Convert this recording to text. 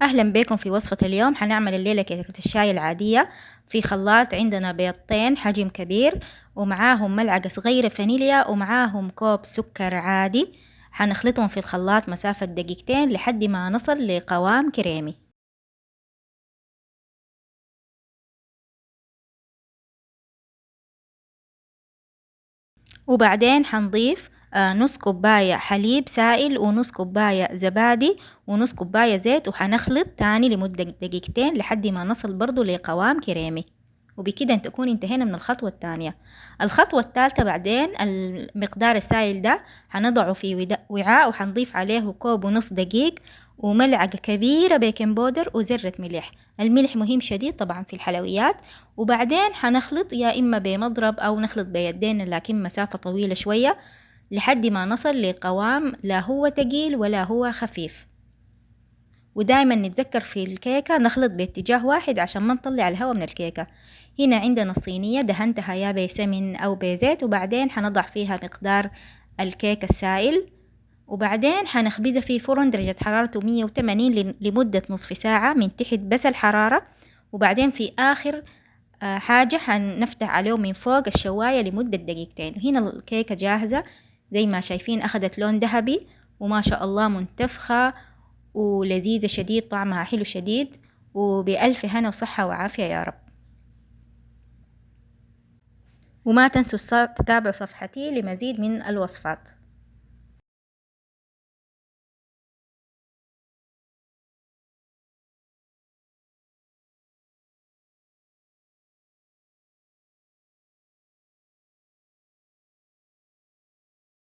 أهلا بكم في وصفة اليوم. حنعمل الليلة كيكة الشاي العادية. في خلاط عندنا بيضتين حجم كبير ومعاهم ملعقة صغيرة فانيليا ومعاهم كوب سكر عادي. حنخلطهم في الخلاط مسافة دقيقتين لحد ما نصل لقوام كريمي. وبعدين حنضيف نص كوباية حليب سائل ونص كوباية زبادي ونص كوباية زيت، وحنخلط تاني لمدة دقيقتين لحد ما نصل برضو لقوام كريمي. وبكده تكون انتهينا من الخطوة الثانية. الخطوة الثالثة بعدين المقدار السائل ده حنضعه في وعاء وحنضيف عليه كوب ونص دقيق وملعقة كبيرة بيكنج بودر وذرة ملح. الملح مهم شديد طبعا في الحلويات. وبعدين حنخلط يا إما بمضرب أو نخلط بيدين لكن مسافة طويلة شوية لحد ما نصل لقوام لا هو تقيل ولا هو خفيف. ودائما نتذكر في الكيكة نخلط باتجاه واحد عشان ما نطلع الهواء من الكيكة. هنا عندنا الصينية دهنتها يا بسمن أو بزيت، وبعدين حنضع فيها مقدار الكيك السائل، وبعدين حنخبزها في فرن درجة حرارته 180 لمدة نصف ساعة من تحت بس الحرارة. وبعدين في آخر حاجة حنفتح عليه من فوق الشواية لمدة دقيقتين. وهنا الكيكة جاهزة زي ما شايفين، أخذت لون ذهبي وما شاء الله منتفخة ولذيذة شديد، طعمها حلو شديد، وبألف هنا وصحة وعافية يا رب. وما تنسوا تتابعوا صفحتي لمزيد من الوصفات.